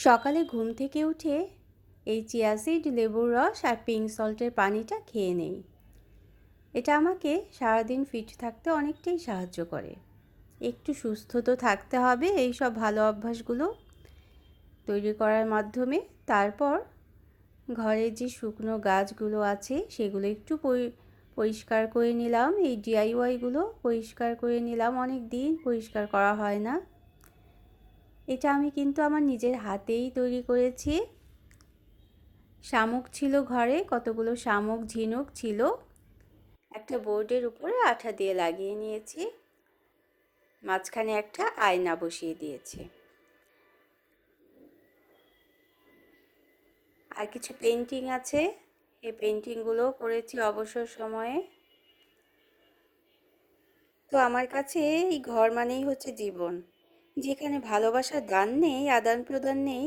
সকালে ঘুম থেকে উঠে এই চিয়া সিড, লেবুর রস আর পিঙ্ক সল্টের পানিটা খেয়ে নেই। এটা আমাকে সারাদিন ফিট থাকতে অনেকটাই সাহায্য করে। একটু সুস্থ তো থাকতে হবে এই সব ভালো অভ্যাসগুলো তৈরি করার মাধ্যমে। তারপর ঘরের যে শুকনো গাছগুলো আছে সেগুলো একটু পরিষ্কার করে নিলাম। এই ডিআইওয়াইগুলো পরিষ্কার করে নিলাম, অনেক দিন পরিষ্কার করা হয় না। এটা আমি কিন্তু আমার নিজের হাতেই তৈরি করেছি। শামুক ছিল ঘরে, কতগুলো শামুক ঝিনুক ছিল, একটা বোর্ডের উপরে আঠা দিয়ে লাগিয়ে নিয়েছি, মাঝখানে একটা আয়না বসিয়ে দিয়েছি। আর কিছু পেন্টিং আছে, এই পেন্টিংগুলো করেছি অবসর সময়ে। তো আমার কাছে এই ঘর মানেই হচ্ছে জীবন। যেখানে ভালোবাসার দান নেই, আদান প্রদান নেই,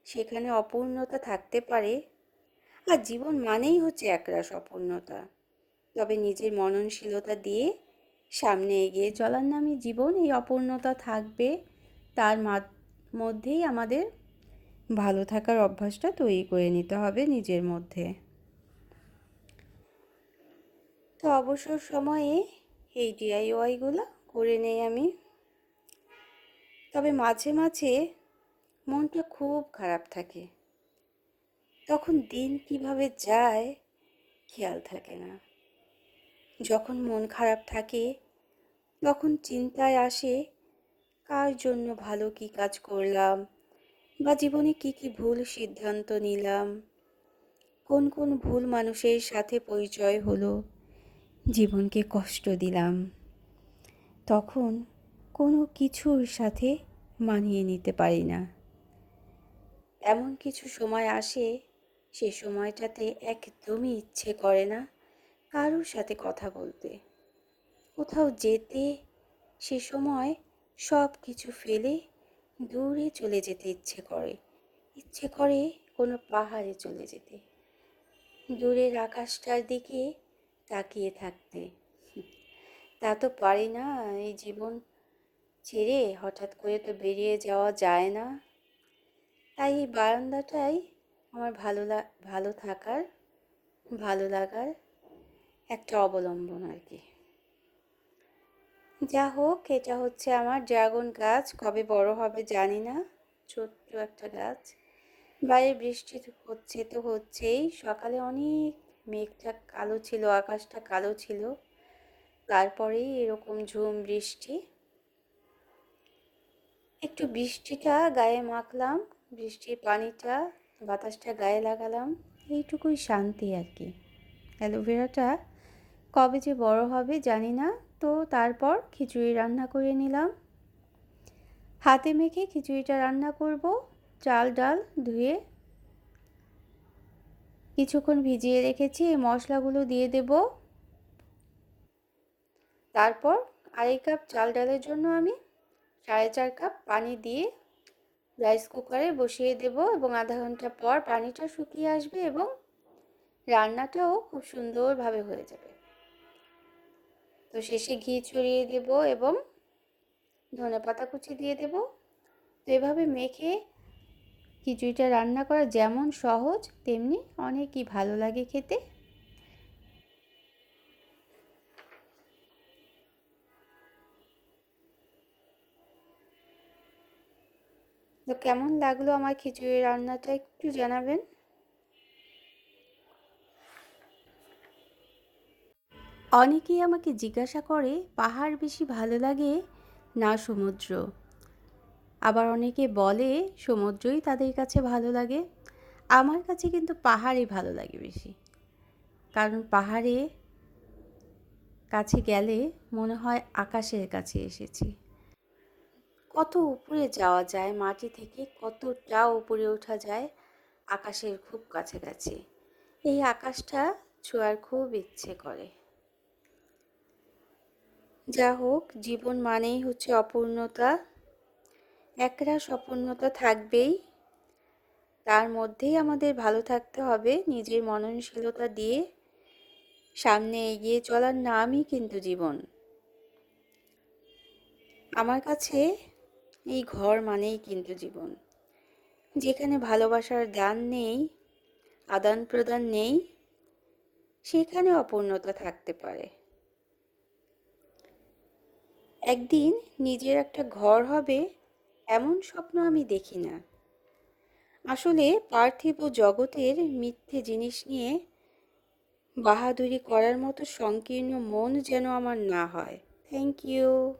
সেখানে অপূর্ণতা থাকতে পারে। আর জীবন মানেই হচ্ছে একরাশ অপূর্ণতা। তবে নিজের মননশীলতা দিয়ে সামনে এগিয়ে চলার নামই জীবন। এই অপূর্ণতা থাকবে, তার মধ্যেই আমাদের ভালো থাকার অভ্যাসটা তৈরি করে নিতে হবে নিজের মধ্যে। তো অবসর সময়ে এই ডিআইওয়াইগুলো করে নেই আমি। তবে মাঝে মাঝে মনটা খুব খারাপ থাকে, তখন দিন কিভাবে যায় খেয়াল থাকে না। যখন মন খারাপ থাকে তখন চিন্তায় আসে কার জন্য ভালো কী কাজ করলাম, বা জীবনে কী কী ভুল সিদ্ধান্ত নিলাম, কোন কোন ভুল মানুষের সাথে পরিচয় হলো, জীবনকে কষ্ট দিলাম। তখন কোনো কিছুর সাথে মানিয়ে নিতে পারি না। এমন কিছু সময় আসে, সে সময়টাতে একদমই ইচ্ছে করে না কারোর সাথে কথা বলতে, কোথাও যেতে। সে সময় সব কিছু ফেলে দূরে চলে যেতে ইচ্ছে করে কোনো পাহাড়ে চলে যেতে, দূরের আকাশটার দিকে তাকিয়ে থাকতে। তা তো পারি না, এই জীবন ছেড়ে হঠাৎ করে তো বেরিয়ে যাওয়া যায় না। তাই এই বারান্দাটাই আমার ভালো থাকার, ভালো লাগার একটা অবলম্বন আর কি। যা হোক, এটা হচ্ছে আমার ড্রাগন গাছ, কবে বড় হবে জানি না, ছোট্ট একটা গাছ। বাইরে বৃষ্টি হচ্ছে তো হচ্ছেই, সকালে অনেক মেঘটা কালো ছিল, আকাশটা কালো ছিল, তারপরেই এরকম ঝুম বৃষ্টি। একটু বৃষ্টিটা গায়ে মাখলাম, বৃষ্টির পানিটা বাতাসটা গায়ে লাগালাম, এইটুকুই শান্তি আর কি। অ্যালোভেরাটা কবে যে বড় হবে জানি না। তো তারপর খিচুড়ি রান্না করে নিলাম, হাতে মেখে খিচুড়িটা রান্না করব। চাল ডাল ধুয়ে কিছুক্ষণ ভিজিয়ে রেখেছি, এই মশলাগুলো দিয়ে দেব। তারপর আড়াই কাপ চাল ডালের জন্য আমি 4.5 কাপ পানি দিয়ে রাইস কুকারে বসিয়ে দেব, এবং আধা ঘন্টা পর পানিটা শুকিয়ে আসবে এবং রান্নাটাও খুব সুন্দরভাবে হয়ে যাবে। তো শেষে ঘি ছড়িয়ে দেব এবং ধনেপাতা কুচি দিয়ে দেব। তো এভাবে মেখে খিচুড়িটা রান্না করা যেমন সহজ তেমনি অনেকই ভালো লাগে খেতে। তো কেমন লাগলো আমার খিচুড়ি রান্নাটা একটু জানাবেন। অনেকেই আমাকে জিজ্ঞাসা করে পাহাড় বেশি ভালো লাগে না সমুদ্র, আবার অনেকে বলে সমুদ্রই তাদের কাছে ভালো লাগে। আমার কাছে কিন্তু পাহাড়ই ভালো লাগে বেশি, কারণ পাহাড়ে কাছে গেলে মনে হয় আকাশের কাছে এসেছি। কত উপরে যাওয়া যায়, মাটি থেকে কতটা উপরে ওঠা যায় আকাশের খুব কাছাকাছি। এই আকাশটা ছোঁয়ার খুব ইচ্ছে করে। যা হোক, জীবন মানেই হচ্ছে অপূর্ণতা, একরাশ অপূর্ণতা থাকবেই। তার মধ্যেই আমাদের ভালো থাকতে হবে, নিজের মননশীলতা দিয়ে সামনে এগিয়ে চলার নামই কিন্তু জীবন। আমার কাছে এই ঘর মানেই কিন্তু জীবন। যেখানে ভালোবাসার দান নেই, আদান প্রদান নেই, সেখানে অপূর্ণতা থাকতে পারে। একদিন নিজের একটা ঘর হবে এমন স্বপ্ন আমি দেখি না। আসলে পার্থিব জগতের মিথ্যে জিনিস নিয়ে বাহাদুরি করার মতো সংকীর্ণ মন যেন আমার না হয়। Thank you.